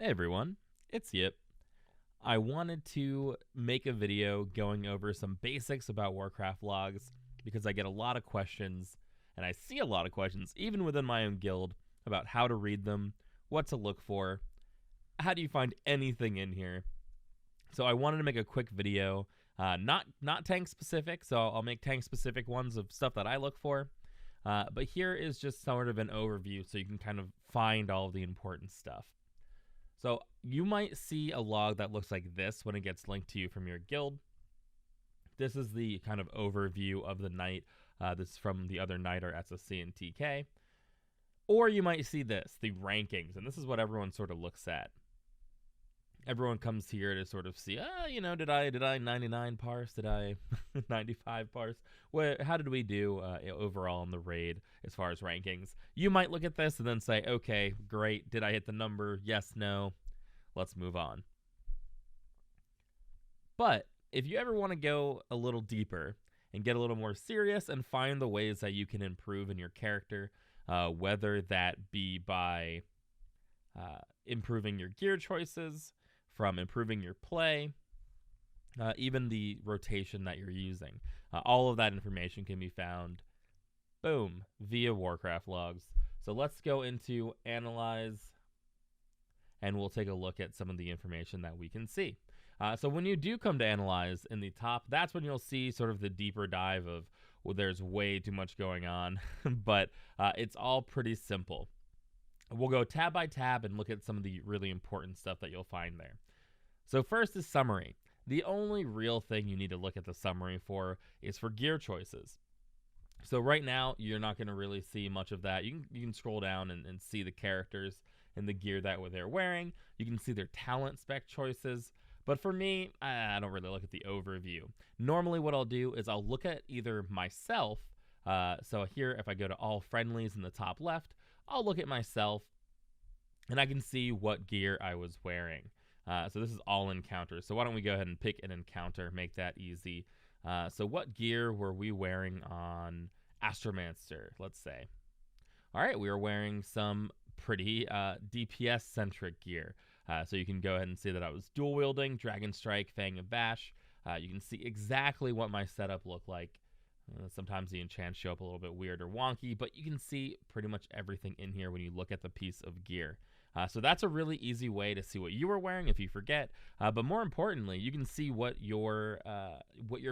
Hey everyone, it's Yip. I wanted to make a video going over some basics about Warcraft logs because I get a lot of questions, and I see a lot of questions, even within my own guild, about how to read them, what to look for, how do you find anything in here. So I wanted to make a quick video, not tank specific, so I'll make tank specific ones of stuff that I look for. But here is just sort of an overview so you can kind of find all the important stuff. So you might see a log that looks like this when it gets linked to you from your guild. This is the kind of overview of the night. This is from the other night or SSC and TK. Or you might see this, the rankings, and this is what everyone sort of looks at. Everyone comes here to sort of see, did I 99 parse? Did I 95 parse? How did we do overall in the raid as far as rankings? You might look at this and then say, okay, great. Did I hit the number? Yes, no. Let's move on. But if you ever want to go a little deeper and get a little more serious and find the ways that you can improve in your character, whether that be by improving your gear choices, from improving your play, even the rotation that you're using. All of that information can be found, boom, via Warcraft logs. So let's go into Analyze, and we'll take a look at some of the information that we can see. So when you do come to Analyze in the top, that's when you'll see sort of the deeper dive of, well, there's way too much going on, but it's all pretty simple. We'll go tab by tab and look at some of the really important stuff that you'll find there. So first is summary. The only real thing you need to look at the summary for is for gear choices. So right now, you're not going to really see much of that. You can scroll down and see the characters and the gear that they're wearing. You can see their talent spec choices. But for me, I don't really look at the overview. Normally what I'll do is I'll look at either myself. So here, if I go to all friendlies in the top left, I'll look at myself and I can see what gear I was wearing. So this is all encounters. So why don't we go ahead and pick an encounter, make that easy. So what gear were we wearing on Astromancer, let's say? All right, we were wearing some pretty DPS-centric gear. So you can go ahead and see that I was dual wielding, Dragon Strike, Fang of Bash. You can see exactly what my setup looked like. Sometimes the enchants show up a little bit weird or wonky, but you can see pretty much everything in here when you look at the piece of gear. So that's a really easy way to see what you were wearing if you forget. But more importantly, you can see what your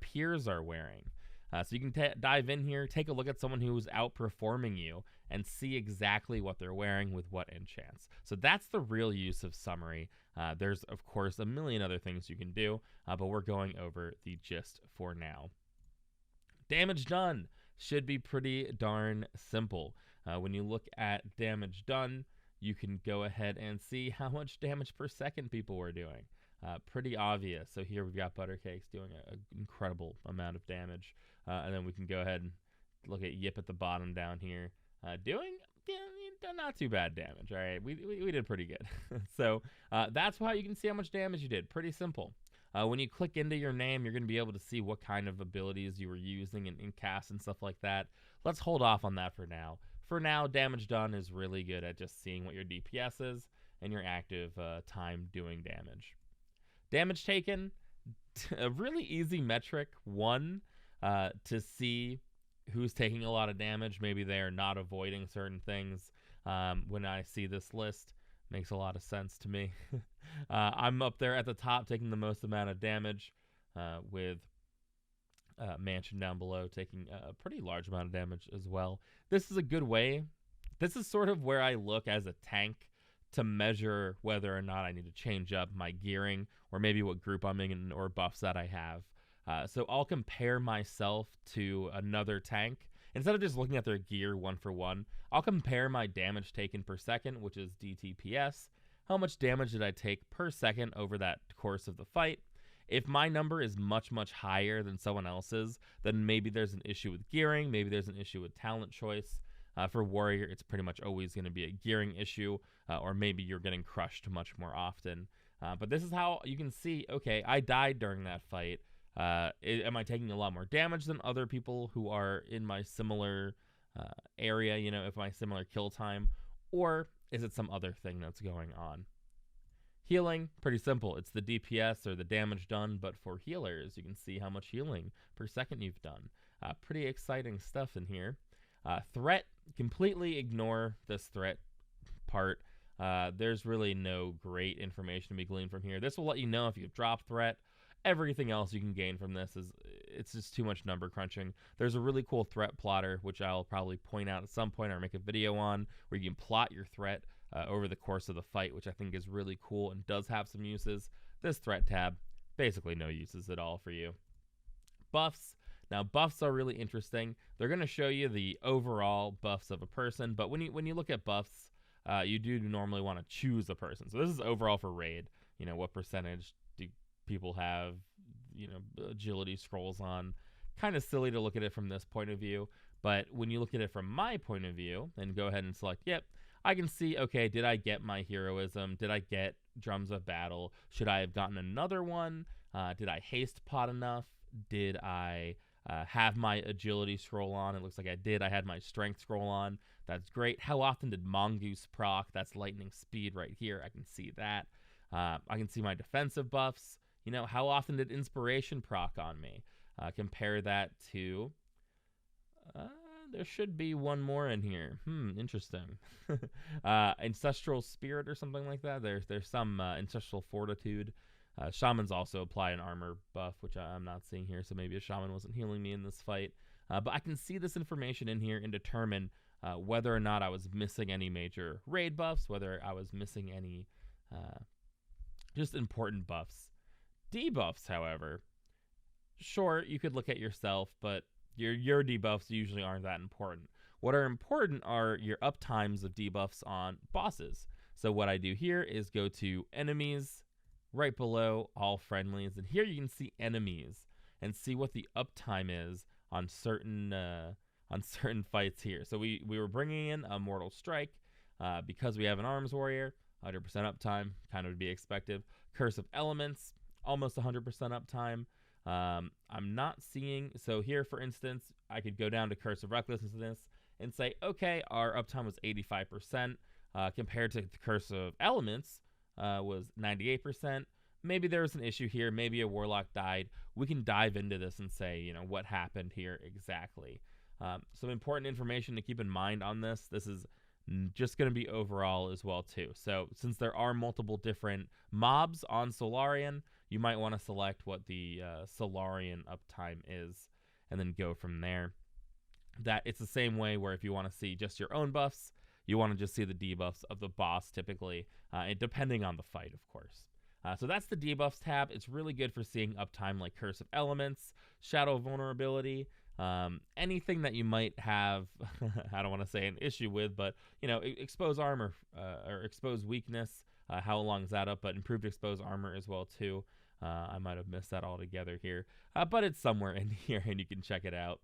peers are wearing. So you can dive in here, take a look at someone who's outperforming you, and see exactly what they're wearing with what enchants. So that's the real use of summary. There's, of course, a million other things you can do, but we're going over the gist for now. Damage done should be pretty darn simple. When you look at damage done, you can go ahead and see how much damage per second people were doing. Pretty obvious. So here we've got Buttercakes doing an incredible amount of damage. And then we can go ahead and look at Yip at the bottom down here doing not too bad damage. All right, we did pretty good. So that's why you can see how much damage you did. Pretty simple. When you click into your name, you're going to be able to see what kind of abilities you were using in cast and stuff like that. Let's hold off on that for now. For now, damage done is really good at just seeing what your DPS is and your active time doing damage. Damage taken, a really easy metric, one, to see who's taking a lot of damage. Maybe they're not avoiding certain things. When I see this list, makes a lot of sense to me. I'm up there at the top taking the most amount of damage with Mansion down below taking a pretty large amount of damage as well. This is a good way. This is sort of where I look as a tank to measure whether or not I need to change up my gearing or maybe what group I'm in or buffs that I have. So I'll compare myself to another tank. Instead of just looking at their gear one for one, I'll compare my damage taken per second, which is DTPS. How much damage did I take per second over that course of the fight? If my number is much, much higher than someone else's, then maybe there's an issue with gearing. Maybe there's an issue with talent choice. For Warrior, it's pretty much always going to be a gearing issue, or maybe you're getting crushed much more often. But this is how you can see, okay, I died during that fight. Am I taking a lot more damage than other people who are in my similar area, if my similar kill time, or is it some other thing that's going on? Healing, pretty simple. It's the DPS or the damage done, but for healers, you can see how much healing per second you've done. Pretty exciting stuff in here. Threat, completely ignore this threat part. There's really no great information to be gleaned from here. This will let you know if you've dropped threat. Everything else you can gain from this it's just too much number crunching. There's a really cool threat plotter, which I'll probably point out at some point or make a video on, where you can plot your threat over the course of the fight, which I think is really cool and does have some uses. This threat tab, basically no uses at all for you. Buffs. Now, buffs are really interesting. They're going to show you the overall buffs of a person, but when you look at buffs, you do normally want to choose a person. So this is overall for raid. What percentage do people have, agility scrolls on? Kind of silly to look at it from this point of view, but when you look at it from my point of view and go ahead and select, yep, I can see, okay, did I get my heroism? Did I get drums of battle? Should I have gotten another one? Did I haste pot enough? Did I have my agility scroll on? It looks like I did. I had my strength scroll on. That's great. How often did Mongoose proc? That's lightning speed right here. I can see that. I can see my defensive buffs. How often did inspiration proc on me? Compare that to... there should be one more in here. Interesting. Ancestral Spirit or something like that. There's some Ancestral Fortitude. Shamans also apply an armor buff, which I'm not seeing here, so maybe a shaman wasn't healing me in this fight. But I can see this information in here and determine whether or not I was missing any major raid buffs, whether I was missing any just important buffs. Debuffs, however, sure, you could look at yourself, but your debuffs usually aren't that important. What are important are your uptimes of debuffs on bosses. So what I do here is go to enemies, right below all friendlies, and here you can see enemies and see what the uptime is on certain fights here. So we were bringing in a Mortal Strike because we have an Arms Warrior, 100% uptime, kind of to be expected. Curse of Elements, almost 100% uptime. I'm not seeing, so here for instance, I could go down to Curse of Recklessness and say, okay, our uptime was 85% compared to the Curse of Elements was 98%. Maybe there was an issue here. Maybe a Warlock died. We can dive into this and say, what happened here exactly. Some important information to keep in mind on this. This is just going to be overall as well too. So since there are multiple different mobs on Solarian, you might want to select what the Solarian uptime is and then go from there. That it's the same way where if you want to see just your own buffs, you want to just see the debuffs of the boss typically, depending on the fight, of course. So that's the debuffs tab. It's really good for seeing uptime like Curse of Elements, Shadow Vulnerability, anything that you might have, I don't want to say an issue with, but, expose armor or expose weakness. How long is that up? But improved expose armor as well, too. I might have missed that altogether here, but it's somewhere in here and you can check it out.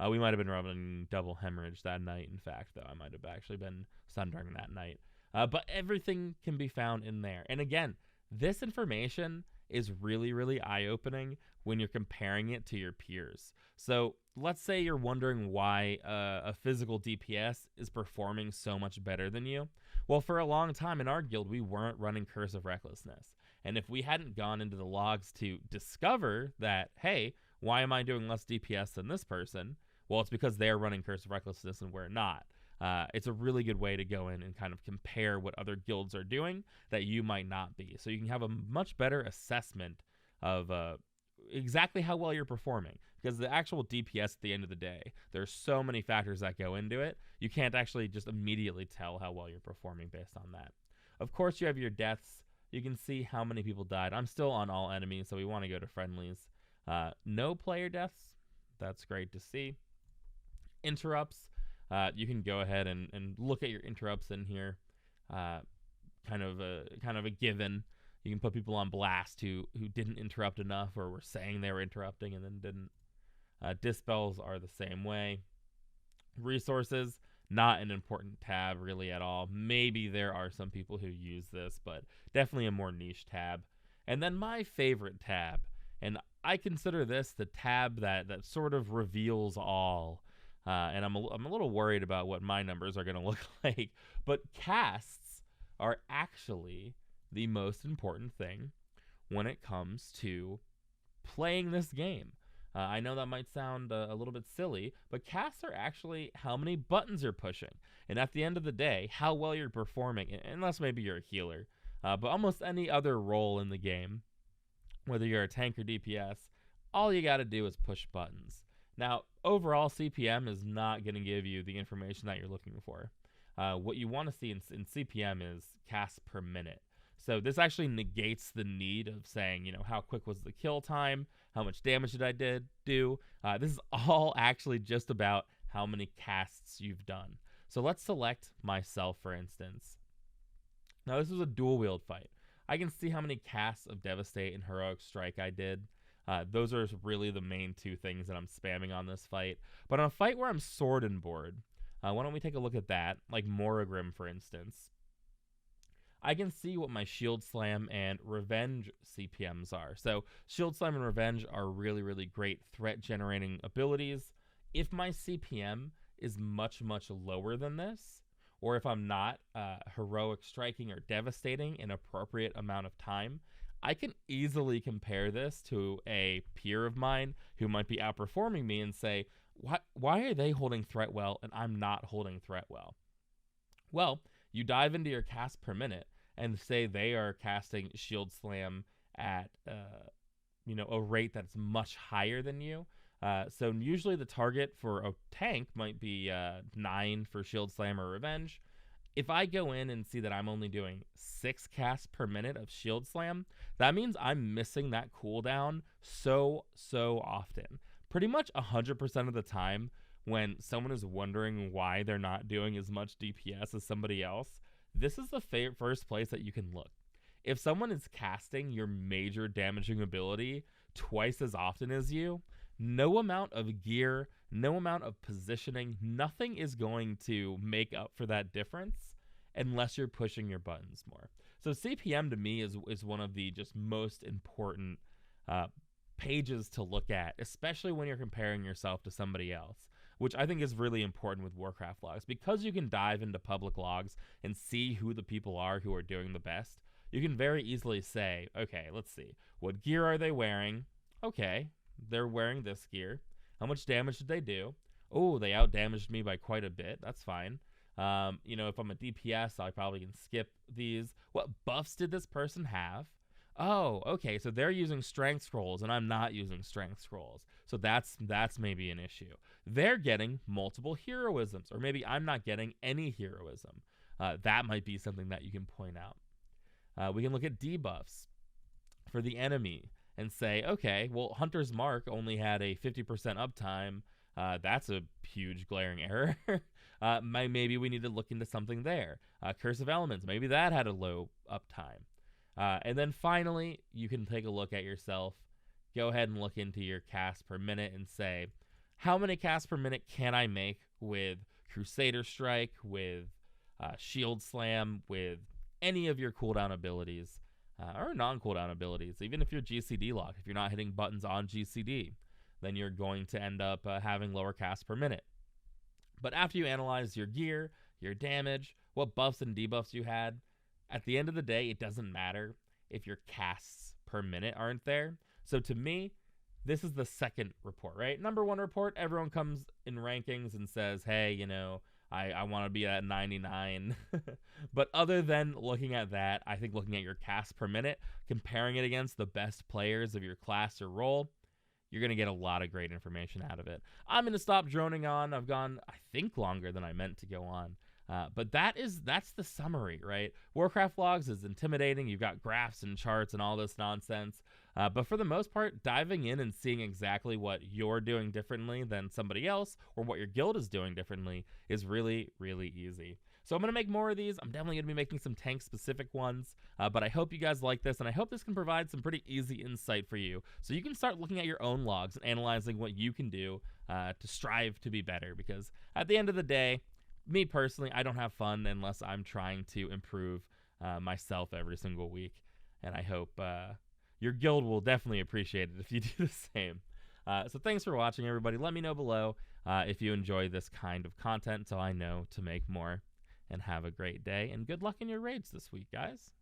We might have been running double hemorrhage that night. In fact, though, I might have actually been sundering that night. But everything can be found in there. And again, this information is really, really eye-opening when you're comparing it to your peers. So let's say you're wondering why a physical DPS is performing so much better than you. Well, for a long time in our guild, we weren't running Curse of Recklessness. And if we hadn't gone into the logs to discover that, hey, why am I doing less DPS than this person? Well, it's because they're running Curse of Recklessness and we're not. It's a really good way to go in and kind of compare what other guilds are doing that you might not be. So you can have a much better assessment of exactly how well you're performing. Because the actual DPS at the end of the day, there's so many factors that go into it. You can't actually just immediately tell how well you're performing based on that. Of course, you have your deaths. You can see how many people died. I'm still on all enemies, so we want to go to friendlies. No player deaths. That's great to see. Interrupts. You can go ahead and look at your interrupts in here. Kind of a given. You can put people on blast who didn't interrupt enough or were saying they were interrupting and then didn't. Dispels are the same way. Resources, not an important tab really at all. Maybe there are some people who use this, but definitely a more niche tab. And then my favorite tab, and I consider this the tab that sort of reveals all. And I'm a little worried about what my numbers are going to look like. But casts are actually the most important thing when it comes to playing this game. I know that might sound a little bit silly, but casts are actually how many buttons you're pushing. And at the end of the day, how well you're performing, unless maybe you're a healer. But almost any other role in the game, whether you're a tank or DPS, all you got to do is push buttons. Now, overall, CPM is not going to give you the information that you're looking for. What you want to see in CPM is casts per minute. So this actually negates the need of saying, how quick was the kill time? How much damage did I do? This is all actually just about how many casts you've done. So let's select myself, for instance. Now, this is a dual wield fight. I can see how many casts of Devastate and Heroic Strike I did. Those are really the main two things that I'm spamming on this fight. But on a fight where I'm sword and board, why don't we take a look at that? Like Morrigrym, for instance. I can see what my Shield Slam and Revenge CPMs are. So Shield Slam and Revenge are really, really great threat generating abilities. If my CPM is much, much lower than this, or if I'm not heroic striking or devastating an appropriate amount of time, I can easily compare this to a peer of mine who might be outperforming me and say, why are they holding threat well and I'm not holding threat well? Well, you dive into your cast per minute and say they are casting Shield Slam at a rate that's much higher than you. So usually the target for a tank might be 9 for Shield Slam or Revenge. If I go in and see that I'm only doing 6 casts per minute of Shield Slam, that means I'm missing that cooldown so often. Pretty much 100% of the time when someone is wondering why they're not doing as much DPS as somebody else, this is the first place that you can look. If someone is casting your major damaging ability twice as often as you, no amount of gear, no amount of positioning, nothing is going to make up for that difference unless you're pushing your buttons more. So CPM to me is one of the just most important pages to look at, especially when you're comparing yourself to somebody else, which I think is really important with Warcraft logs. Because you can dive into public logs and see who the people are who are doing the best, you can very easily say, okay, let's see. What gear are they wearing? Okay, they're wearing this gear. How much damage did they do? Oh, they out-damaged me by quite a bit. That's fine. If I'm a DPS, I probably can skip these. What buffs did this person have? Oh, okay, so they're using strength scrolls and I'm not using strength scrolls. So that's maybe an issue. They're getting multiple heroisms, or maybe I'm not getting any heroism. That might be something that you can point out. We can look at debuffs for the enemy and say, okay, well, Hunter's Mark only had a 50% uptime. That's a huge glaring error. Maybe we need to look into something there. Curse of Elements, maybe that had a low uptime. And then finally, you can take a look at yourself. Go ahead and look into your casts per minute and say, how many casts per minute can I make with Crusader Strike, with Shield Slam, with any of your cooldown abilities, or non-cooldown abilities. Even if you're GCD locked, if you're not hitting buttons on GCD, then you're going to end up having lower casts per minute. But after you analyze your gear, your damage, what buffs and debuffs you had, at the end of the day, it doesn't matter if your casts per minute aren't there. So to me, this is the second report, right? Number one report, everyone comes in rankings and says, hey, I want to be at 99. But other than looking at that, I think looking at your casts per minute, comparing it against the best players of your class or role, you're going to get a lot of great information out of it. I'm going to stop droning on. I've gone, I think, longer than I meant to go on. But that's the summary, right? Warcraft logs is intimidating. You've got graphs and charts and all this nonsense. But for the most part, diving in and seeing exactly what you're doing differently than somebody else or what your guild is doing differently is really, really easy. So I'm going to make more of these. I'm definitely going to be making some tank-specific ones. But I hope you guys like this, and I hope this can provide some pretty easy insight for you. So you can start looking at your own logs and analyzing what you can do to strive to be better. Because at the end of the day, me personally, I don't have fun unless I'm trying to improve myself every single week. And I hope your guild will definitely appreciate it if you do the same. So thanks for watching, everybody. Let me know below if you enjoy this kind of content so I know to make more. And have a great day, and good luck in your raids this week, guys.